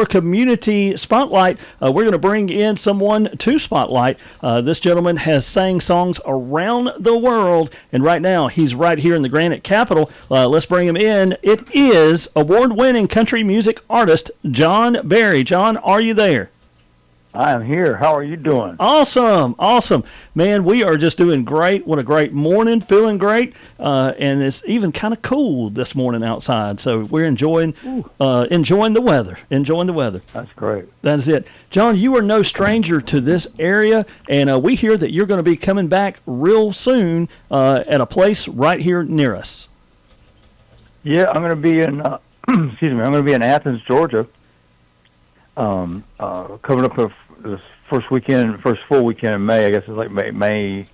Community Spotlight. We're going to bring in someone to Spotlight. This gentleman has sang songs around the world, and right now he's right here in the Granite Capital. Let's bring him in. It is award-winning country music artist John Berry. John, are you there? I am here. How are you doing? Awesome. Man, we are just doing great. What a great morning. Feeling great. And it's even kind of cool this morning outside. So we're enjoying the weather. That's great. That's it. John, you are no stranger to this area, and we hear that you're going to be coming back real soon at a place right here near us. Yeah, I'm going to be in, I'm going to be in Athens, Georgia, coming up this first full weekend in May. I guess it's like May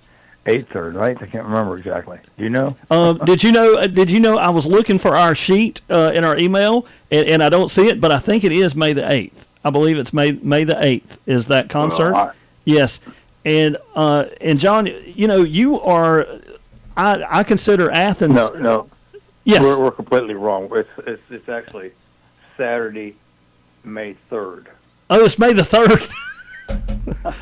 8th or 9th. I can't remember exactly. Do you know? Did you know I was looking for our sheet in our email, and I don't see it, but I think it is May the 8th. I believe it's May the 8th is that concert. Yes. And John, you are, I consider Athens. No. Yes. We're completely wrong. It's actually Saturday, May 3rd. Oh, it's May the 3rd.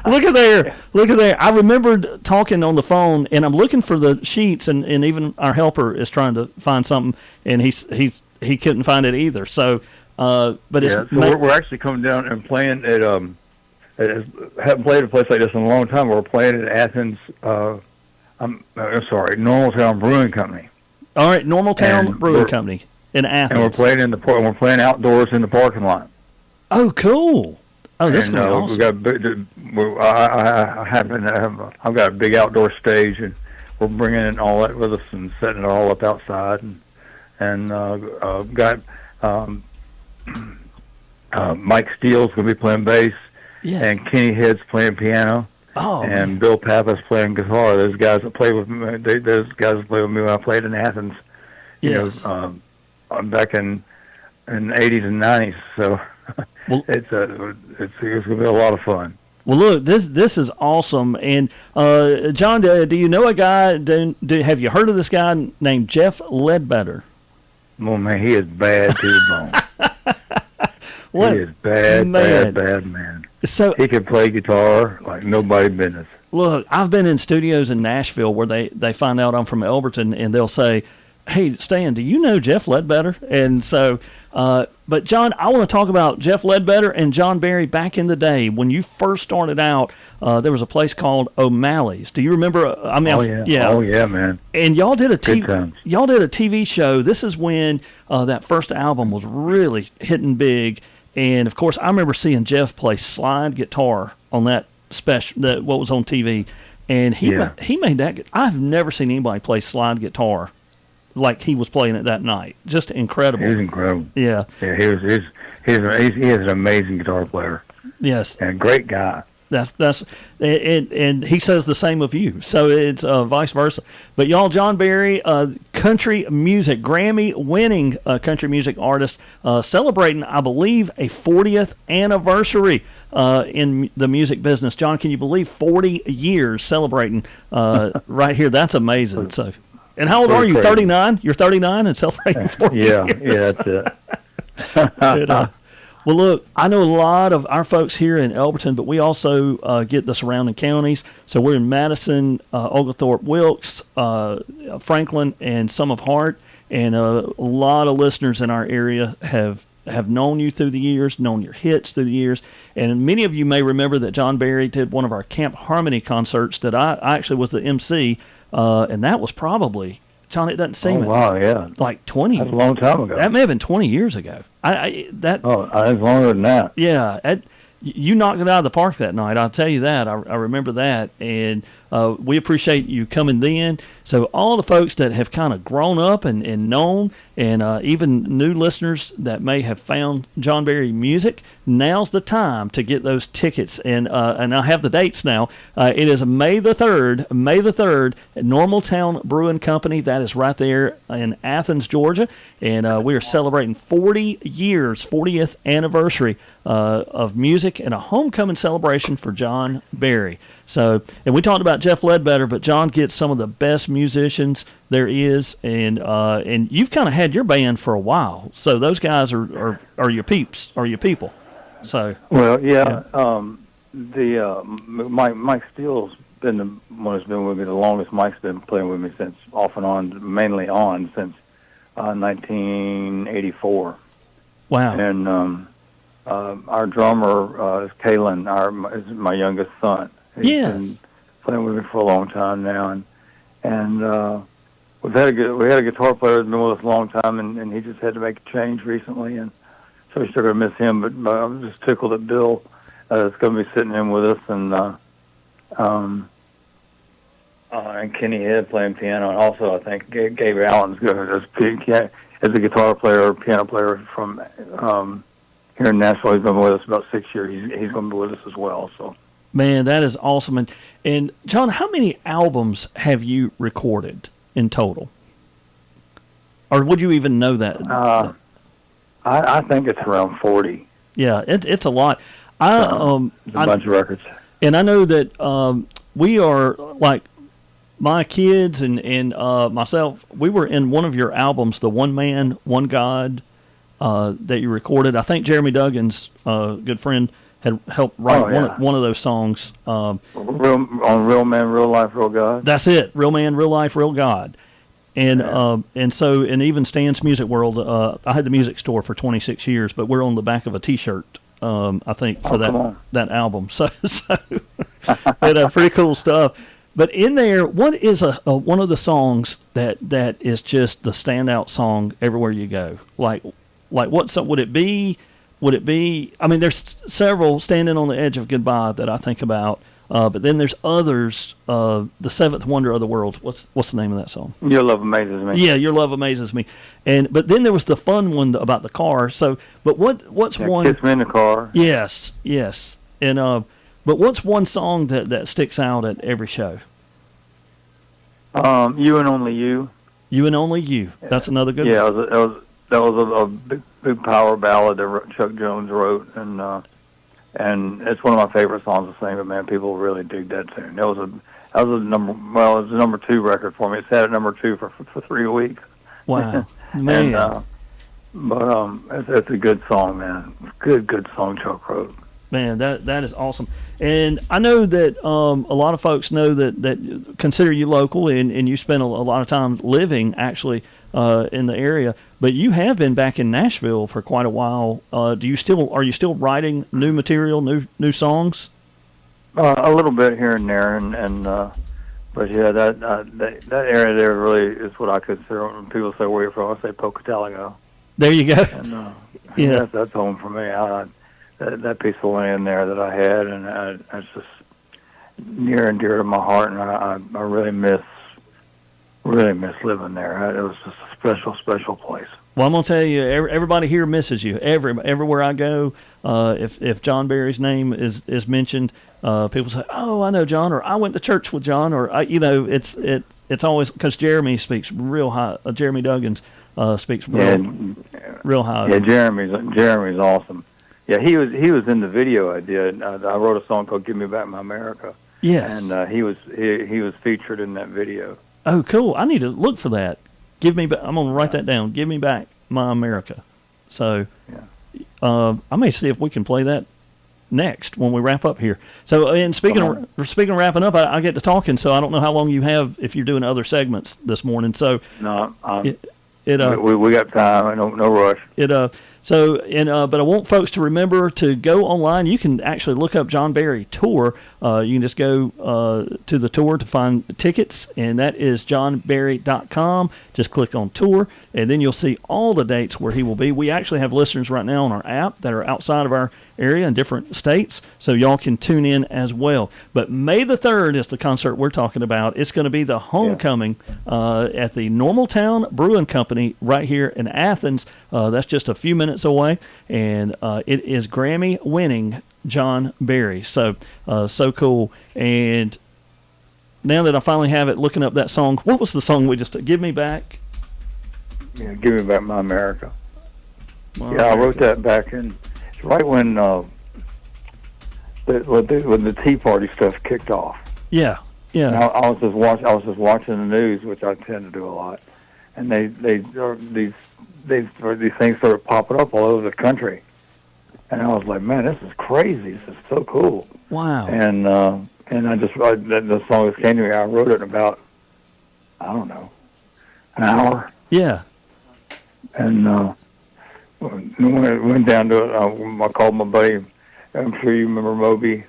Look at there. I remembered talking on the phone, and I'm looking for the sheets, and even our helper is trying to find something, and he couldn't find it either. So, but it's so we're actually coming down and playing at haven't played a place like this in a long time. We're playing at Athens. I'm sorry, Normal Town Brewing Company. All right, Normal Town Brewing Company in Athens. And we're playing outdoors in the parking lot. Oh, cool. Oh, this is awesome. I've got a big outdoor stage, and we're bringing in all that with us and setting it all up outside, and got Mike Steele's going to be playing bass, and Kenny Head's playing piano, and Bill Pappas playing guitar. Those guys that play with me, when I played in Athens. Yes. I'm back in the 80s and 90s, so. Well, it's going to be a lot of fun. Well, look, this is awesome. And John, do you know a guy? Have you heard of this guy named Jeff Ledbetter? Well, man, he is bad to the bone. He is bad man. So he can play guitar like nobody's business. Look, I've been in studios in Nashville where they find out I'm from Elberton, and they'll say, "Hey, Stan, do you know Jeff Ledbetter?" And so. But John, I want to talk about Jeff Ledbetter and John Berry back in the day when you first started out. There was a place called O'Malley's. Do you remember? Oh yeah, man. And y'all did a TV show. This is when that first album was really hitting big. And of course, I remember seeing Jeff play slide guitar on that special, what was on TV. And he made that. I've never seen anybody play slide guitar like he was playing it that night. Just incredible. He was incredible. Yeah. Yeah, he is an amazing guitar player. Yes. And a great guy. And he says the same of you. So it's vice versa. But y'all, John Berry, country music, Grammy-winning country music artist, celebrating, I believe, a 40th anniversary in the music business. John, can you believe 40 years celebrating right here? That's amazing. So. And how old are you? 39? You're 39 and celebrating 40 years. Yeah, that's it. Well, look, I know a lot of our folks here in Elberton, but we also get the surrounding counties. So we're in Madison, Oglethorpe, Wilkes, Franklin, and some of Hart. And a lot of listeners in our area have known you through the years, known your hits through the years. And many of you may remember that John Berry did one of our Camp Harmony concerts that I actually was the MC. And that was probably, John, it doesn't seem like 20. That's a long time ago. That may have been 20 years ago. It's longer than that. Yeah, you knocked it out of the park that night. I'll tell you that. I remember that, and we appreciate you coming then. So all the folks that have kind of grown up and known, and even new listeners that may have found John Berry music, now's the time to get those tickets. And I have the dates now. It is May the 3rd, at Normal Town Brewing Company. That is right there in Athens, Georgia. And we are celebrating 40 years, 40th anniversary of music and a homecoming celebration for John Berry. So, and we talked about Jeff Ledbetter, but John gets some of the best musicians there is, and you've kind of had your band for a while. So those guys are your peeps, are your people. So Well, yeah. Mike Steele's been the one who's been with me the longest. Mike's been playing with me since off and on, mainly on since 1984. wow. And our drummer is Kalen, is my youngest son. He's Yes. been playing with me for a long time now, and we had a guitar player who's been with us a long time, and he just had to make a change recently, and so we're still gonna miss him. But I'm just tickled that Bill is going to be sitting in with us, and Kenny Head playing piano, and also I think Gabe Allen's going to as a guitar player or piano player from here in Nashville. He's been with us about 6 years. He's going to be with us as well. So, Man, that is awesome. And John, how many albums have you recorded in total? Or would you even know that? I think it's around 40. Yeah, it's a lot. It's a bunch of records. And I know that we are, like, my kids and myself, we were in one of your albums, the One Man, One God, that you recorded. I think Jeremy Duggan's good friend had helped write one of those songs. Real Man, Real Life, Real God. That's it. Real Man, Real Life, Real God. And so even Stan's Music World, I had the music store for 26 years, but we're on the back of a T-shirt, I think, for that album. So pretty cool stuff. But in there, what is one of the songs that is just the standout song everywhere you go? Like what song would it be? Would it be? I mean, there's several, Standing on the Edge of Goodbye, that I think about. But then there's others. The Seventh Wonder of the World. What's the name of that song? Your Love Amazes Me. Yeah, Your Love Amazes Me. But then there was the fun one about the car. So, but what's one? Kiss Me in the Car. Yes. And but what's one song that sticks out at every show? You and Only You. You and Only You. That's another good one. Yeah, that was a big power ballad that Chuck Jones wrote, and it's one of my favorite songs to sing. But man, people really dig that tune. That was a number 2 record for me. It's had at number 2 for 3 weeks. Wow, man. And, it's a good song, man. Good song Chuck wrote. Man, that is awesome. And I know that a lot of folks know that consider you local, and you spend a lot of time living actually in the area. But you have been back in Nashville for quite a while. Are you still writing new material, new songs? A little bit here and there, but yeah, that area there really is what I consider. When people say where you're from, I say Pocatello. There you go. And yeah, that's home for me. That piece of land there that I had, and it's just near and dear to my heart, and I really miss living there. It was just a special place. Well, I'm gonna tell you, everybody here misses you. Everywhere I go, if John Berry's name is mentioned, people say, "Oh, I know John," or "I went to church with John," or it's always because Jeremy speaks real high. Jeremy Duggins speaks real high. Yeah, Jeremy's awesome. Yeah, he was in the video I did. I wrote a song called "Give Me Back My America." Yes, and he was featured in that video. Oh, cool! I need to look for that. Give me back. I'm gonna write that down. Give me back my America. So, I may see if we can play that next when we wrap up here. So, and speaking of wrapping up, I get to talking. So I don't know how long you have if you're doing other segments this morning. So no, we got time. No rush. But I want folks to remember to go online. You can actually look up John Berry Tour. You can just go to the tour to find tickets, and that is johnberry.com. Just click on tour, and then you'll see all the dates where he will be. We actually have listeners right now on our app that are outside of our area in different states, so y'all can tune in as well. But May the 3rd is the concert we're talking about. It's going to be the homecoming at the Normaltown Brewing Company right here in Athens. That's just a few minutes away, and it is Grammy-winning John Berry. So cool. And now that I finally have it, looking up that song, what was the song we just Give Me Back? Yeah, Give Me Back My America. I wrote that back in right when the Tea Party stuff kicked off. Yeah. And I was just watching the news, which I tend to do a lot, and these things started popping up all over the country, And I was like, man, this is crazy. This is so cool. Wow. And the song that came to me, I wrote it in about, I don't know, an hour. Yeah. And when I went down to it, I called my buddy. I'm sure you remember Moby.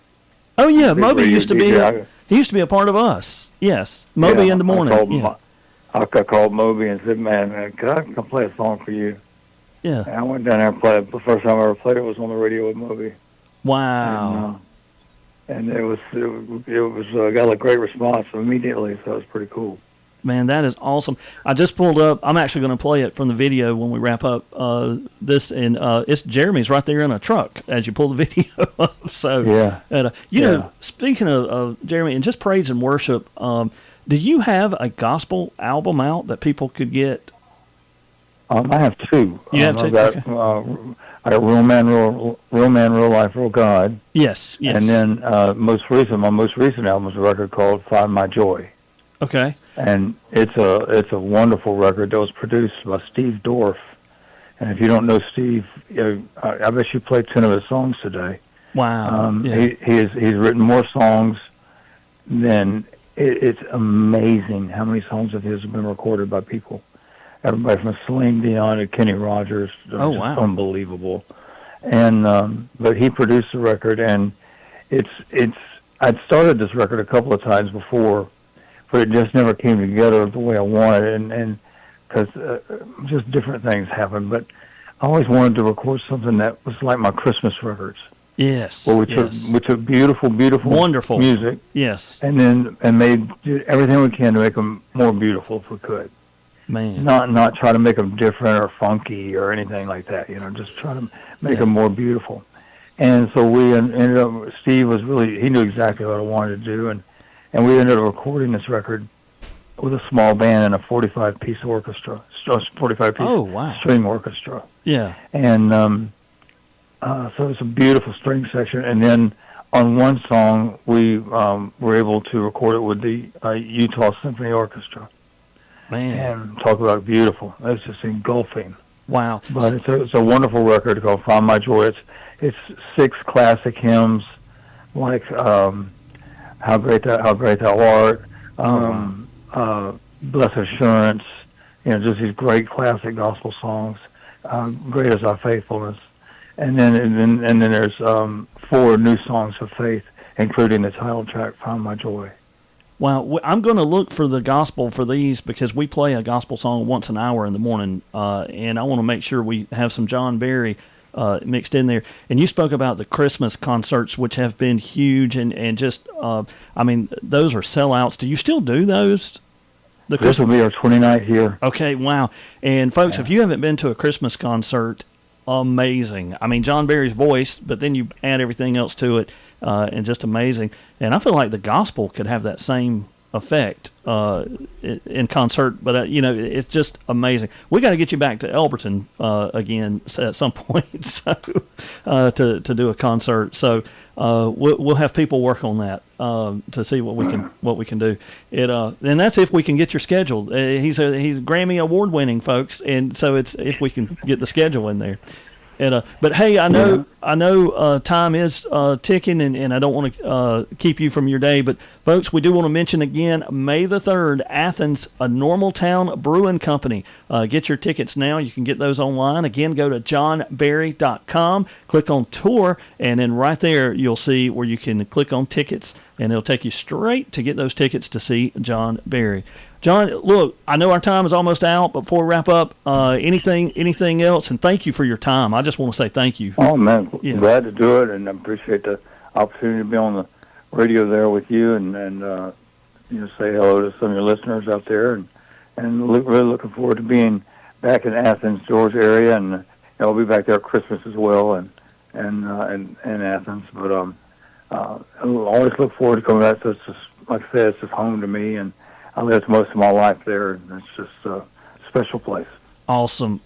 Oh yeah, Big Moby radio used to DJ. be. He used to be a part of us. Yes, Moby in the morning. I called Moby and said, man, could I come play a song for you? Yeah. And I went down there and played it. The first time I ever played it was on the radio with Moby. Wow. And it was got a great response immediately, so it was pretty cool. Man, that is awesome. I just pulled up. I'm actually going to play it from the video when we wrap up this, and it's Jeremy's right there in a truck as you pull the video up. So, yeah. And, know, speaking of Jeremy and just praise and worship, do you have a gospel album out that people could get? I have two. You have two? I got Real Man, Real Life, Real God. Yes. And then my most recent album is a record called Find My Joy. Okay. And it's a wonderful record that was produced by Steve Dorff. And if you don't know Steve, I bet you played 10 of his songs today. Wow. He's written more songs than it's amazing how many songs of his have been recorded by people. Everybody from Celine Dion to Kenny Rogers. Oh, wow. Unbelievable. And but he produced the record, and I'd started this record a couple of times before, but it just never came together the way I wanted, and because just different things happened. But I always wanted to record something that was like my Christmas records. Yes. Where we took beautiful, wonderful music. Yes. And made everything we can to make them more beautiful if we could. Man. Not try to make them different or funky or anything like that. Just try to make them more beautiful. And so we ended up. Steve he knew exactly what I wanted to do, and we ended up recording this record with a small band and a 45-piece orchestra, 45-piece string orchestra. Yeah. And so it's a beautiful string section. And then on one song, we were able to record it with the Utah Symphony Orchestra. Man. And talk about beautiful. It's just engulfing. Wow. But it's a wonderful record called Find My Joy. It's 6 classic hymns like How Great Thou Art, Blessed Assurance, just these great classic gospel songs. Great is Our Faithfulness. And then there's 4 new songs of faith, including the title track Find My Joy. Wow, I'm going to look for the gospel for these because we play a gospel song once an hour in the morning, and I want to make sure we have some John Berry mixed in there. And you spoke about the Christmas concerts, which have been huge, and just, those are sellouts. Do you still do those? This will be our 29th year. Okay, wow. And folks, if you haven't been to a Christmas concert, amazing. I mean, John Berry's voice, but then you add everything else to it, and just amazing. And I feel like the gospel could have that same effect in concert, but it's just amazing. We got to get you back to Elberton again at some point, so to do a concert. So we'll have people work on that to see what we can do. And that's if we can get your schedule. He's Grammy award winning, folks, and so it's if we can get the schedule in there. And, but hey, I know time is ticking, and I don't want to keep you from your day. But folks, we do want to mention again, May the 3rd, Athens, a Normal Town Brewing Company. Get your tickets now. You can get those online. Again, go to johnberry.com, click on tour, and then right there you'll see where you can click on tickets, and it'll take you straight to get those tickets to see John Berry. John, look, I know our time is almost out, but before we wrap up, anything else? And thank you for your time. I just want to say thank you. Oh, man, glad to do it, and I appreciate the opportunity to be on the radio there with you and say hello to some of your listeners out there, and really looking forward to being back in Athens, Georgia area, and I'll be back there at Christmas as well, and Athens. But I'll always look forward to coming back. So it's just, like I said, it's just home to me, and I lived most of my life there, and it's just a special place. Awesome.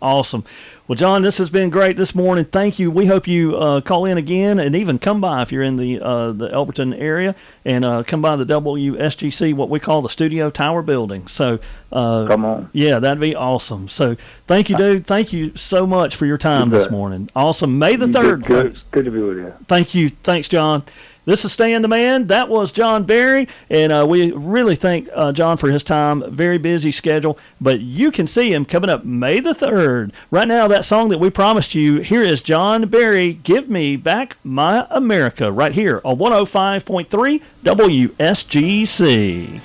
Well, John, this has been great this morning. Thank you. We hope you call in again and even come by if you're in the Elberton area and come by the WSGC, what we call the Studio Tower building. So, Come on. yeah, that'd be awesome. So, thank you, dude. Thank you so much for your time this morning. Awesome. May the 3rd, folks. Good to be with you. Thank you. Thanks, John. This is Stan the Man. That was John Berry, and we really thank John for his time. Very busy schedule, but you can see him coming up May the 3rd. Right now, that song that we promised you, here is John Berry, Give Me Back My America, right here on 105.3 WSGC.